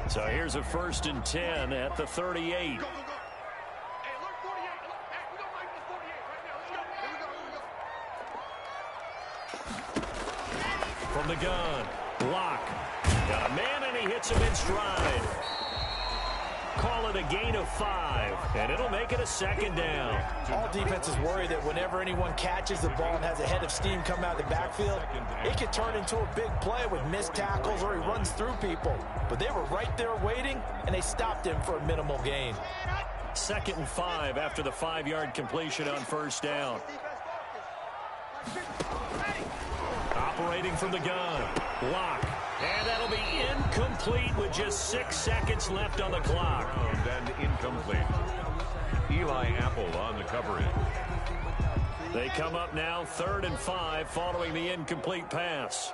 So here's a 1st and 10 at the 38. From the gun, Locke. Got a man, and he hits him in stride. Call it a gain of 5, and it'll make it a 2nd down. All defenses worry that whenever anyone catches the ball and has a head of steam come out of the backfield, it could turn into a big play with missed tackles or he runs through people. But they were right there waiting, and they stopped him for a minimal gain. 2nd and 5 after the 5-yard completion on 1st down. Operating from the gun, Locke. And that'll be incomplete with just 6 seconds left on the clock. And incomplete. Eli Apple on the coverage. They come up now 3rd and 5 following the incomplete pass.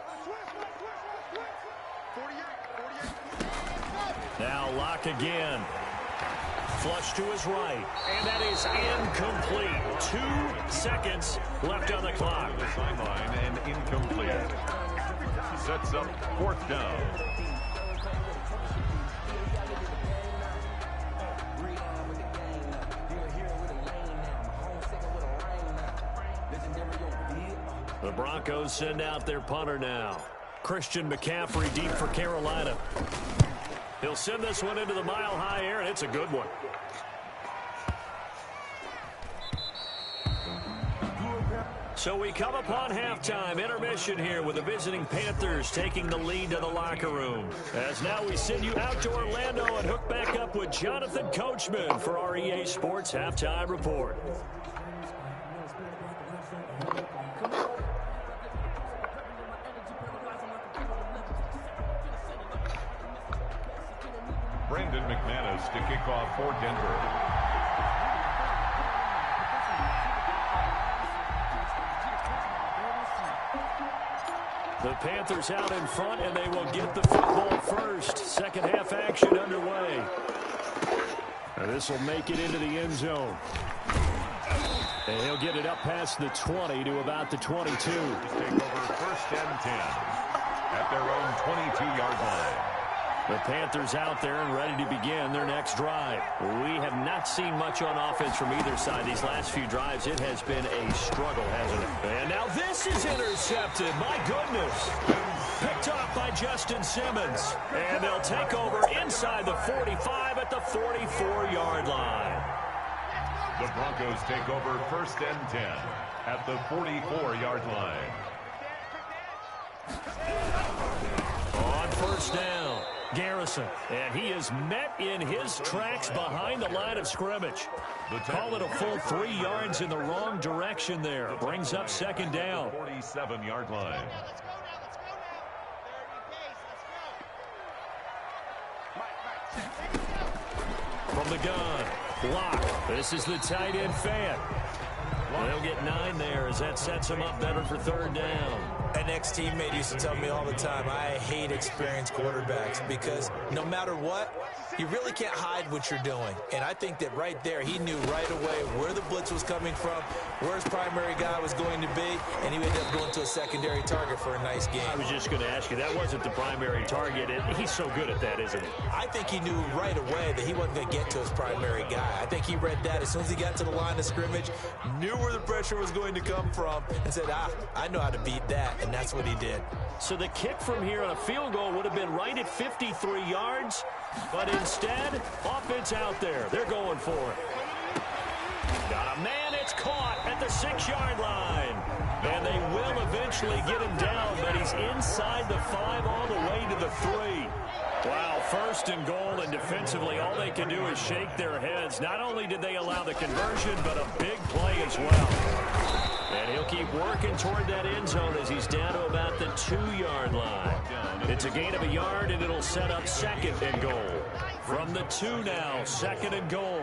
Now Locke again. Flush to his right. And that is incomplete. 2 seconds left on the clock. The sideline and incomplete. Sets up 4th down. The Broncos send out their punter now. Christian McCaffrey deep for Carolina. He'll send this one into the mile-high air, and it's a good one. So we come upon halftime intermission here with the visiting Panthers taking the lead to the locker room. As now we send you out to Orlando and hook back up with Jonathan Coachman for our EA Sports Halftime Report. Brandon McManus to kick off for Denver. The Panthers out in front, and they will get the football first. Second half action underway. And this will make it into the end zone. And he'll get it up past the 20 to about the 22. Take over 1st and 10 at their own 22-yard line. The Panthers out there and ready to begin their next drive. We have not seen much on offense from either side these last few drives. It has been a struggle, hasn't it? And now this is intercepted. My goodness. Picked off by Justin Simmons. And they'll take over inside the 45 at the 44-yard line. The Broncos take over 1st and 10 at the 44-yard line. On 1st down, Garrison, and he is met in his tracks behind the line of scrimmage. Call it a full 3 yards in the wrong direction there. Brings up 2nd down. 47-yard line. From the gun, Locke. This is the tight end fan. They'll get 9 there as that sets them up better for 3rd down. An ex-teammate used to tell me all the time, I hate experienced quarterbacks because no matter what, you really can't hide what you're doing. And I think that right there, he knew right away where the blitz was coming from, where his primary guy was going to be, and he ended up going to a secondary target for a nice game. I was just going to ask you, that wasn't the primary target. He's so good at that, isn't he? I think he knew right away that he wasn't going to get to his primary guy. I think he read that as soon as he got to the line of scrimmage, knew where the pressure was going to come from, and said, I know how to beat that, and that's what he did. So the kick from here on a field goal would have been right at 53 yards, but instead, offense out there. They're going for it. Got a man, it's caught at the 6-yard line. And they will eventually get him down, but he's inside the 5 all the way to the 3. Wow, 1st and goal, and defensively all they can do is shake their heads. Not only did they allow the conversion, but a big play as well. And he'll keep working toward that end zone as he's down to about the 2-yard line. It's a gain of a yard, and it'll set up 2nd and goal. From the 2 now, 2nd and goal.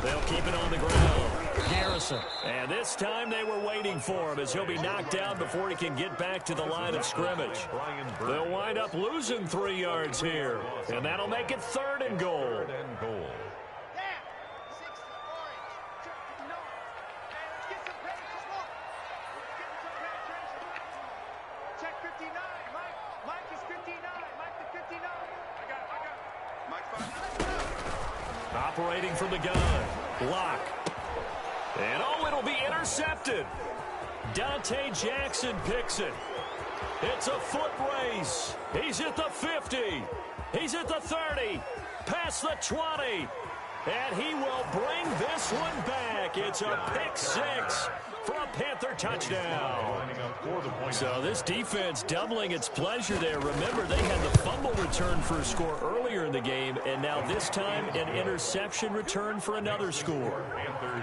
They'll keep it on the ground. Garrison. And this time they were waiting for him as he'll be knocked down before he can get back to the line of scrimmage. They'll wind up losing 3 yards here. And that'll make it 3rd and goal. Operating from the gun. Lock. And oh, it'll be intercepted. Dante Jackson picks it. It's a foot race. He's at the 50. He's at the 30. Past the 20. And he will bring this one back. It's a pick six for a Panther touchdown. So this defense doubling its pleasure there. Remember, they had the fumble return for a score earlier in the game, and now this time an interception return for another score.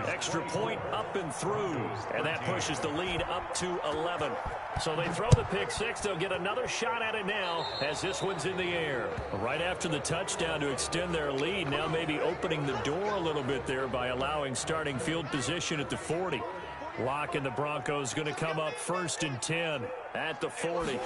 Extra point up and through, and that pushes the lead up to 11. So they throw the pick six. They'll get another shot at it now as this one's in the air. Right after the touchdown to extend their lead, now maybe opening the door a little bit there by allowing starting field position at the 40. Lock and the Broncos going to come up 1st and 10 at the 40.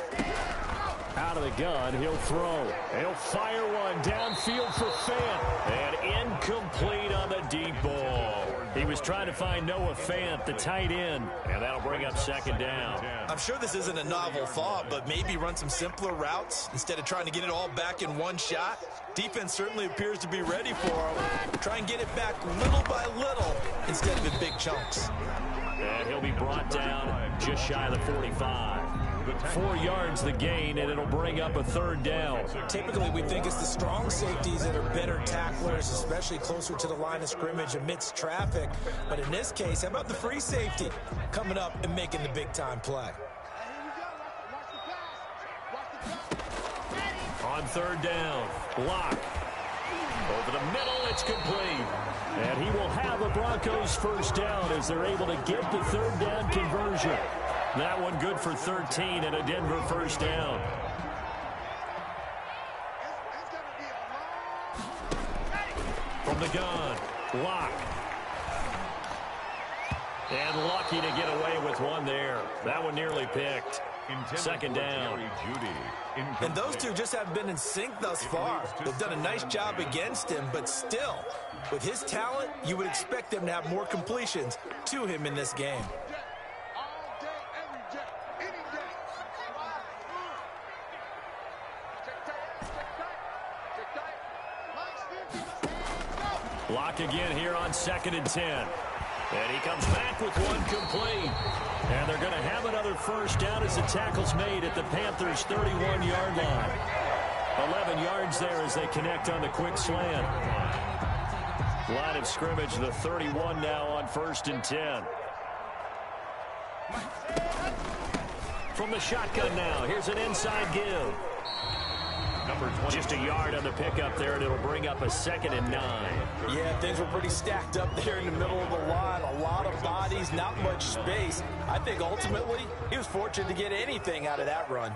Out of the gun, he'll throw. He'll fire one downfield for Fant. And incomplete on the deep ball. He was trying to find Noah Fant, the tight end. And that'll bring up 2nd down. I'm sure this isn't a novel thought, but maybe run some simpler routes instead of trying to get it all back in one shot. Defense certainly appears to be ready for him. Try and get it back little by little instead of in big chunks. And he'll be brought down just shy of the 45. 4 yards the gain, and it'll bring up a 3rd down. Typically, we think it's the strong safeties that are better tacklers, especially closer to the line of scrimmage amidst traffic. But in this case, how about the free safety coming up and making the big-time play? On 3rd down, Lock. Over the middle, it's complete. And he will have a Broncos 1st down as they're able to get the 3rd down conversion. That one good for 13 and a Denver 1st down. From the gun, Lock. And lucky to get away with one there. That one nearly picked. 2nd down. And those two just haven't been in sync thus far. They've done a nice job against him, but still, with his talent, you would expect them to have more completions to him in this game. Lock again here on 2nd and 10. And he comes back with one complete. And they're going to have another 1st down as the tackle's made at the Panthers' 31-yard line. 11 yards there as they connect on the quick slant. Line of scrimmage, the 31 now on 1st and 10. From the shotgun now, here's an inside give. Just a yard on the pickup there, and it'll bring up a 2nd and 9. Yeah, things were pretty stacked up there in the middle of the line. A lot of bodies, not much space. I think ultimately he was fortunate to get anything out of that run.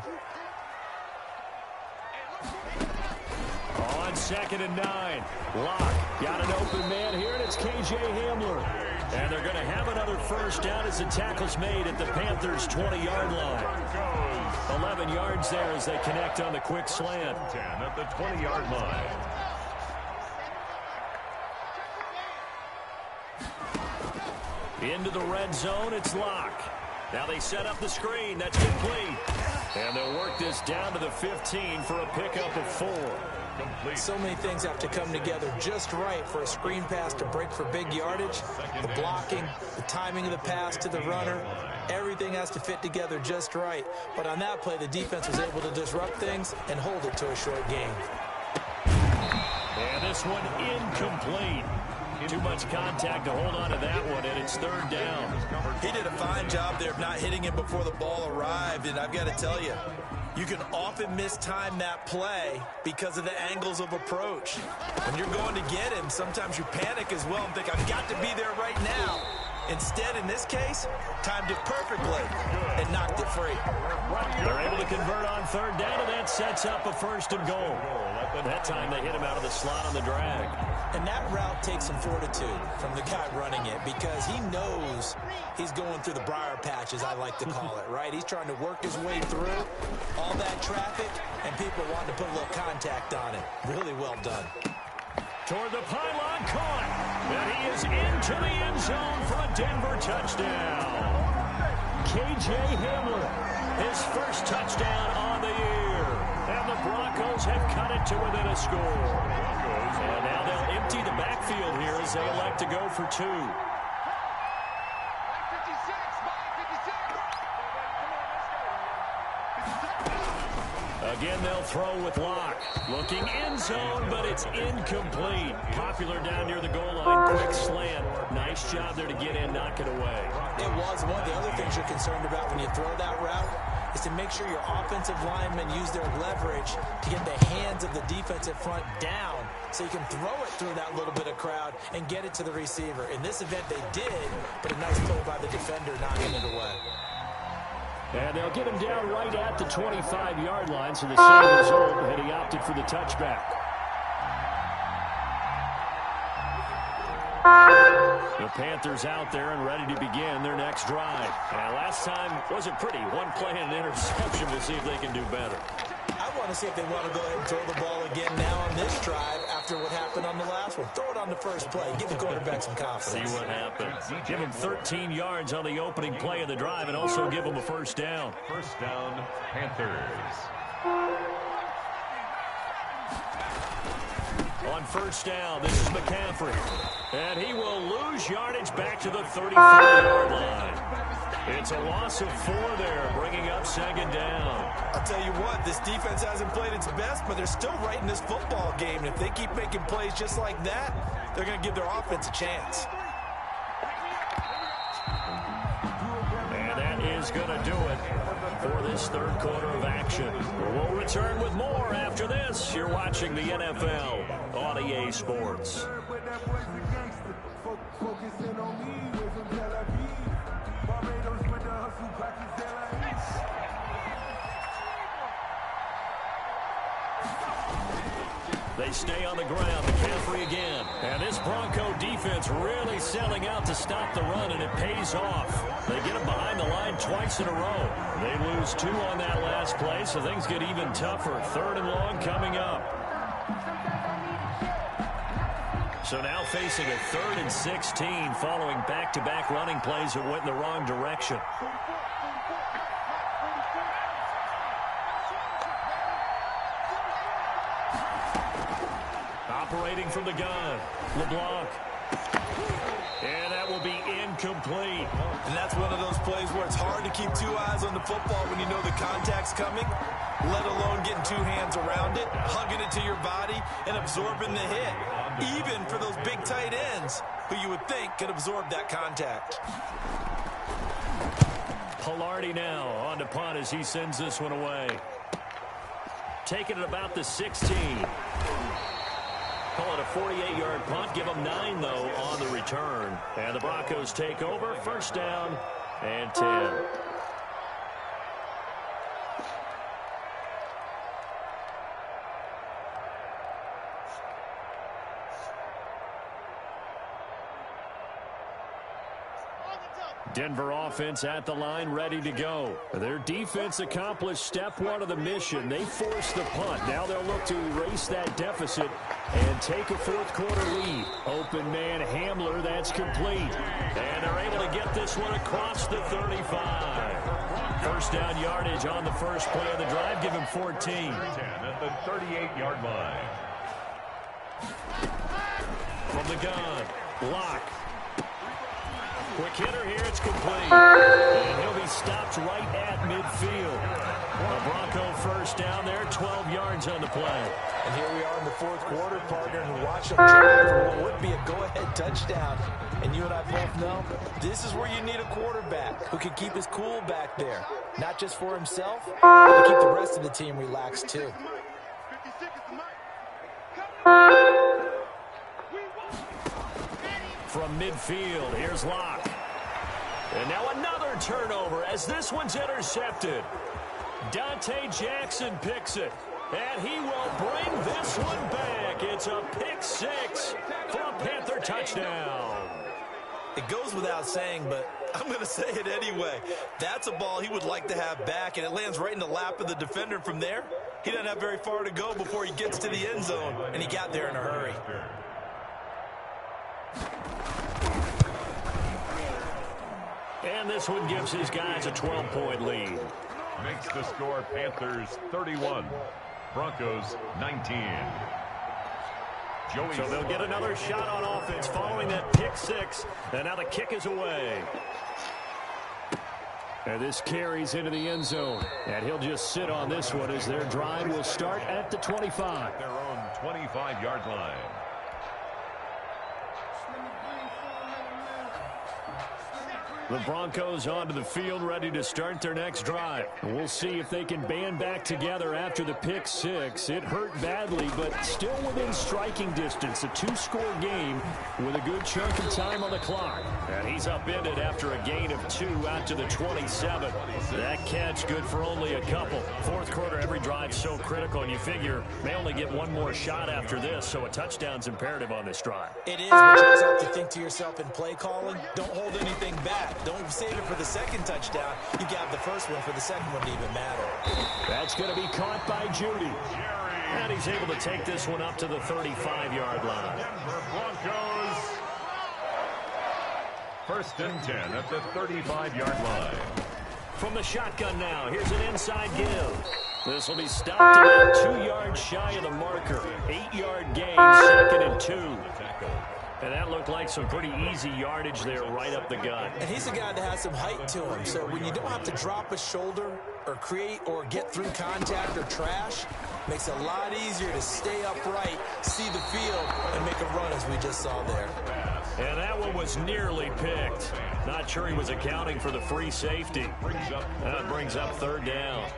On 2nd and 9, Lock got an open man here, and it's K.J. Hamler. And they're going to have another 1st down as the tackle's made at the Panthers' 20-yard line. 11 yards there as they connect on the quick slant. 10 at the 20-yard line. Into the red zone, it's Lock. Now they set up the screen. That's complete. And they'll work this down to the 15 for a pickup of 4. Complete. So many things have to come together just right for a screen pass to break for big yardage. The blocking, the timing of the pass to the runner, everything has to fit together just right. But on that play, the defense was able to disrupt things and hold it to a short gain. And this one incomplete. Too much contact to hold on to that one, and it's 3rd down. He did a fine job there of not hitting him before the ball arrived, and I've got to tell you, you can often mistime that play because of the angles of approach. When you're going to get him, sometimes you panic as well and think, I've got to be there right now. Instead, in this case, timed it perfectly and knocked it free. They're able to convert on 3rd down, and that sets up a 1st and goal. That time they hit him out of the slot on the drag. And that route takes some fortitude from the guy running it because he knows he's going through the briar patch, as I like to call it, right? He's trying to work his way through all that traffic, and people wanting to put a little contact on it. Really well done. Toward the pylon, caught. And he is into the end zone for a Denver touchdown. K.J. Hamler, his 1st touchdown on the year. And the Broncos have come to within a score. And now they'll empty the backfield here as they elect to go for two. Again, they'll throw with Locke. Looking end zone, but it's incomplete. Popular down near the goal line. Quick slant. Nice job there to get in, knock it away. It was. One of the other things you're concerned about when you throw that route is to make sure your offensive linemen use their leverage to get the hands of the defensive front down so you can throw it through that little bit of crowd and get it to the receiver. In this event, they did, but a nice play by the defender knocking it away. And they'll get him down right at the 25-yard line, so the same result, and he opted for the touchback. The Panthers out there and ready to begin their next drive. And last time wasn't pretty. One play and an interception. We'll see if they can do better. I want to see if they want to go ahead and throw the ball again now on this drive after what happened on the last one. Throw it on the first play. Give the quarterback some confidence. See what happens. Give him 13 yards on the opening play of the drive and also give him a first down. First down, Panthers. On first down, this is McCaffrey. And he will lose yardage back to the 34-yard line. It's a loss of 4 there, bringing up second down. I'll tell you what, this defense hasn't played its best, but they're still right in this football game. And if they keep making plays just like that, they're going to give their offense a chance. And that is going to do it for this third quarter of action. We'll return with more after this. You're watching the NFL on EA Sports. They stay on the ground. McCaffrey again. And this Bronco defense really selling out to stop the run, and it pays off. They get him behind the line twice in a row. They lose 2 on that last play, so things get even tougher. Third and long coming up. So now facing a 3rd and 16 following back-to-back running plays that went in the wrong direction. Operating from the gun, LeBlanc. And that will be incomplete. And that's one of those plays where it's hard to keep 2 eyes on the football when you know the contact's coming, let alone getting 2 hands around it, hugging it to your body, and absorbing the hit. Even for those big tight ends who you would think could absorb that contact. Pilardi now on to punt as he sends this one away. Taking it about the 16. Call it a 48-yard punt. Give them 9, though, on the return. And the Broncos take over. First down and 10. Denver offense at the line, ready to go. Their defense accomplished step 1 of the mission. They forced the punt. Now they'll look to erase that deficit and take a 4th quarter lead. Open man Hamler, that's complete. And they're able to get this one across the 35. First down yardage on the first play of the drive. Give him 14. 10 at the 38-yard line. From the gun, Locke. Quick hitter here, it's complete. And he'll be stopped right at midfield. A Bronco first down there, 12 yards on the play. And here we are in the 4th quarter, partner, and watch them drive for what would be a go-ahead touchdown. And you and I both know this is where you need a quarterback who can keep his cool back there. Not just for himself, but to keep the rest of the team relaxed too. From midfield, here's Locke. And now another turnover as this one's intercepted. Dante Jackson picks it. And he will bring this one back. It's a pick 6 for a Panther touchdown. It goes without saying, but I'm going to say it anyway. That's a ball he would like to have back, and it lands right in the lap of the defender from there. He doesn't have very far to go before he gets to the end zone, and he got there in a hurry. And this one gives his guys a 12-point lead. Makes the score Panthers 31, Broncos 19. So they'll get another shot on offense following that pick six. And now the kick is away. And this carries into the end zone. And he'll just sit on this one as their drive will start at the 25. Their own 25-yard line. The Broncos onto the field, ready to start their next drive. We'll see if they can band back together after the pick six. It hurt badly, but still within striking distance. A two-score game with a good chunk of time on the clock. And he's upended after a gain of 2 out to the 27. That catch good for only a couple. Fourth quarter, every drive so critical, and you figure may only get one more shot after this, so a touchdown's imperative on this drive. It is, but you also have to think to yourself in play calling, don't hold anything back. Don't save it for the second touchdown. You got the first one for the second one to even matter. That's going to be caught by Judy. And he's able to take this one up to the 35-yard line. Denver Broncos. First and 10 at the 35-yard line. From the shotgun now, here's an inside give. This will be stopped about 2 yards shy of the marker. 8-yard gain, 2nd and 2. And that looked like some pretty easy yardage there right up the gut. And he's a guy that has some height to him. So when you don't have to drop a shoulder or create or get through contact or trash, makes it a lot easier to stay upright, see the field, and make a run as we just saw there. And that one was nearly picked. Not sure he was accounting for the free safety. That brings up third down.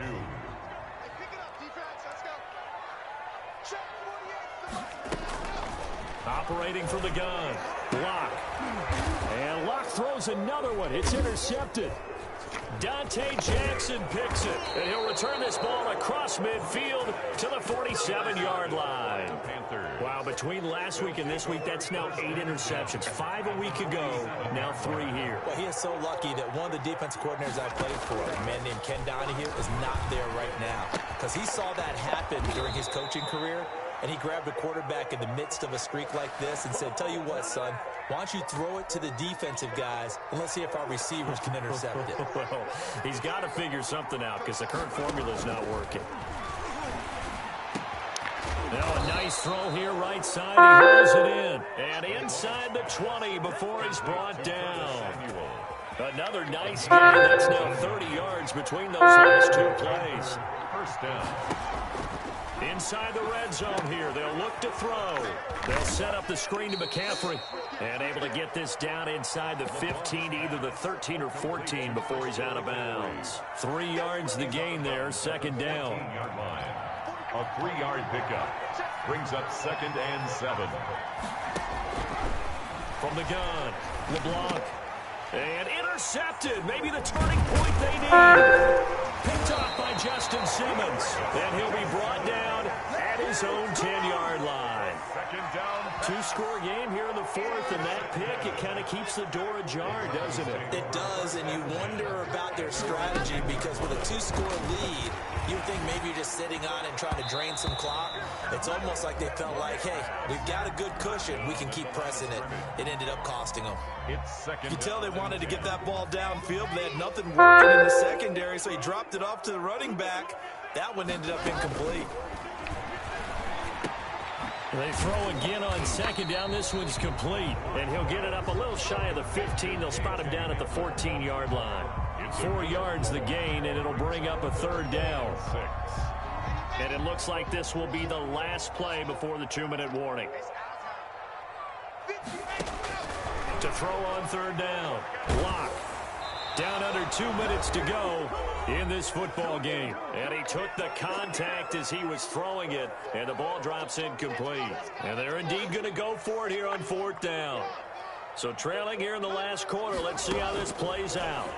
Operating from the gun. Locke. And Locke throws another one. It's intercepted. Dante Jackson picks it. And he'll return this ball across midfield to the 47-yard line. Wow, between last week and this week, that's now 8 interceptions. 5 a week ago, now 3 here. Well, he is so lucky that one of the defense coordinators I played for, a man named Ken Donahue, is not there right now. Because he saw that happen during his coaching career. And he grabbed a quarterback in the midst of a streak like this and said, tell you what, son, why don't you throw it to the defensive guys and let's see if our receivers can intercept it. Well, he's got to figure something out because the current formula is not working. Now a nice throw here right side. He holds it in. And inside the 20 before he's brought down. Another nice game. That's now 30 yards between those last 2 plays. First down. Inside the red zone here. They'll look to throw. They'll set up the screen to McCaffrey. And able to get this down inside the 15 to either the 13 or 14 before he's out of bounds. 3 yards the gain there. 2nd down. 15-yard line. A 3-yard pickup. Brings up 2nd and 7. From the gun. LeBlanc. And intercepted. Maybe the turning point they need. Picked off by Justin Simmons. And he'll be brought down at his own 10-yard line. 2nd down. 2-score game here in the 4th, and that pick, it kind of keeps the door ajar, doesn't it? It does, and you wonder about their strategy because with a 2-score lead, you think maybe you're just sitting on it and trying to drain some clock. It's almost like they felt like, hey, we've got a good cushion. We can keep pressing it. It ended up costing them. It's 2nd. You can tell they wanted to get that ball downfield. They had nothing working in the secondary, so he dropped it off to the running back. That one ended up incomplete. They throw again on 2nd down. This one's complete. And he'll get it up a little shy of the 15. They'll spot him down at the 14-yard line. 4 yards the gain, and it'll bring up a 3rd down. 6. And it looks like this will be the last play before the 2-minute warning. To throw on 3rd down. Locke. Down under 2 minutes to go in this football game. And he took the contact as he was throwing it, and the ball drops incomplete. And they're indeed going to go for it here on 4th down. So trailing here in the last quarter, let's see how this plays out.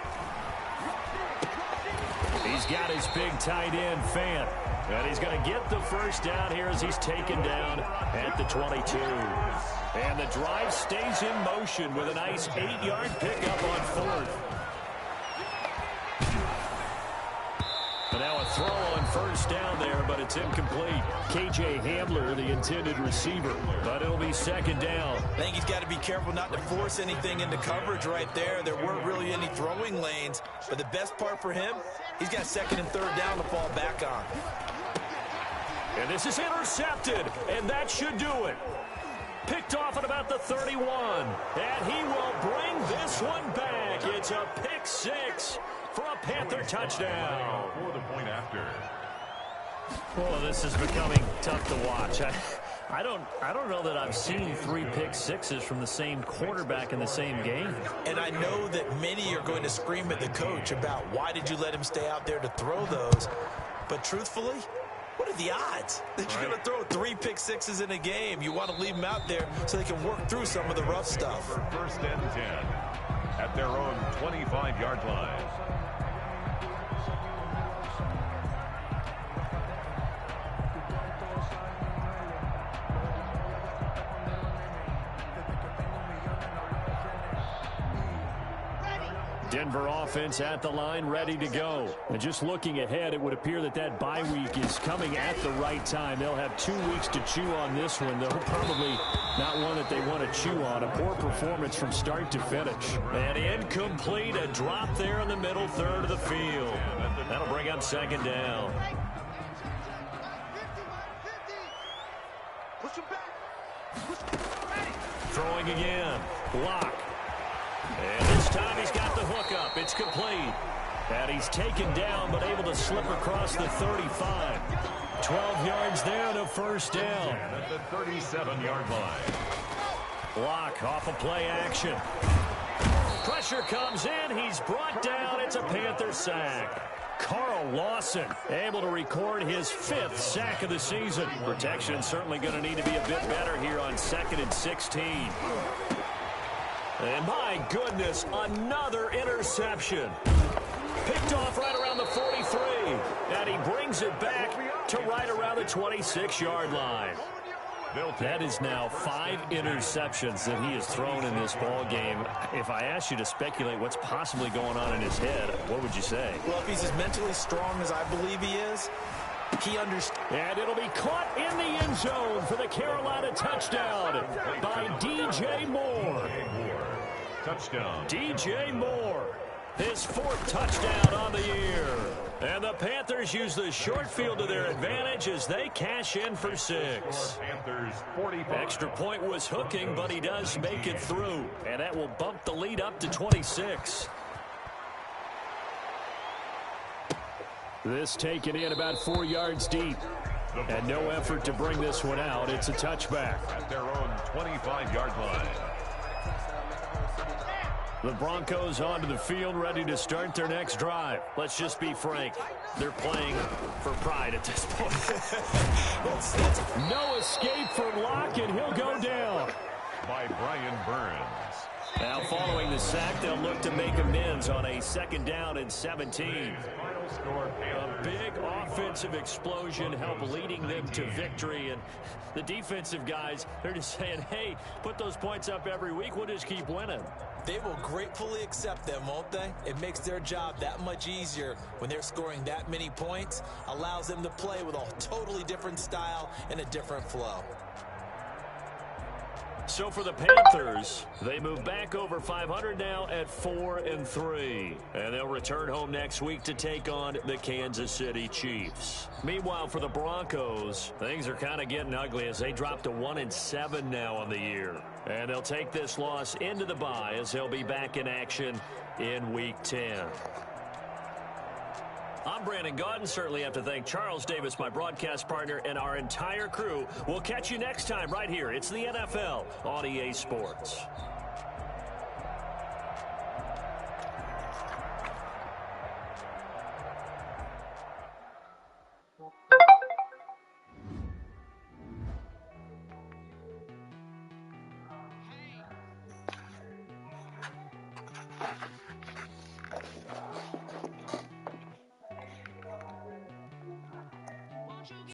He's got his big tight end, Fant. And he's going to get the first down here as he's taken down at the 22. And the drive stays in motion with a nice 8-yard pickup on 4th. And now a throw on 1st down there, but it's incomplete. KJ Hamler, the intended receiver, but it'll be 2nd down. I think he's got to be careful not to force anything into coverage right there. There weren't really any throwing lanes, but the best part for him, he's got 2nd and 3rd down to fall back on. And this is intercepted, and that should do it. Picked off at about the 31, and he will bring this one back. It's a pick six for a Panther touchdown. For the point after. Well, this is becoming tough to watch. I don't know that I've seen 3 pick sixes from the same quarterback in the same game. And I know that many are going to scream at the coach about why did you let him stay out there to throw those. But truthfully, what are the odds that you're going to throw 3 pick sixes in a game? You want to leave them out there so they can work through some of the rough stuff. First and 10 at their own 25-yard line. Denver offense at the line, ready to go. And just looking ahead, it would appear that that bye week is coming at the right time. They'll have 2 weeks to chew on this one, though. Probably not one that they want to chew on. A poor performance from start to finish. And incomplete, a drop there in the middle third of the field. That'll bring up second down. Throwing again. Lock. And this time he's got the hook up. It's complete. And he's taken down but able to slip across the 35. 12 yards there to first down. At the 37-yard line. Lock off of play action. Pressure comes in. He's brought down. It's a Panther sack. Carl Lawson able to record his 5th sack of the season. Protection certainly going to need to be a bit better here on 2nd and 16. And my goodness, another interception. Picked off right around the 43. And he brings it back to right around the 26-yard line. That is now 5 interceptions that he has thrown in this ball game. If I asked you to speculate what's possibly going on in his head, what would you say? Well, if he's as mentally strong as I believe he is, he understands. And it'll be caught in the end zone for the Carolina touchdown by DJ Moore. Touchdown. DJ Moore, his 4th touchdown on the year. And the Panthers use the short field to their advantage as they cash in for 6. Panthers 45. Extra point was hooking, but he does make it through. And that will bump the lead up to 26. This taken in about 4 yards deep. And no effort to bring this one out. It's a touchback. At their own 25-yard line. The Broncos onto the field, ready to start their next drive. Let's just be frank. They're playing for pride at this point. No escape from Locke, and he'll go down. By Brian Burns. Now, following the sack, they'll look to make amends on a 2nd down and 17. A big offensive explosion helped leading them to victory. And the defensive guys, they're just saying, hey, put those points up every week. We'll just keep winning. They will gratefully accept them, won't they? It makes their job that much easier when they're scoring that many points. Allows them to play with a totally different style and a different flow. So for the Panthers, they move back over 500 now at 4-3. And they'll return home next week to take on the Kansas City Chiefs. Meanwhile, for the Broncos, things are kind of getting ugly as they drop to 1-7 now on the year. And they'll take this loss into the bye as they'll be back in action in Week 10. I'm Brandon Gaudin. Certainly have to thank Charles Davis, my broadcast partner, and our entire crew. We'll catch you next time right here. It's the NFL on EA Sports.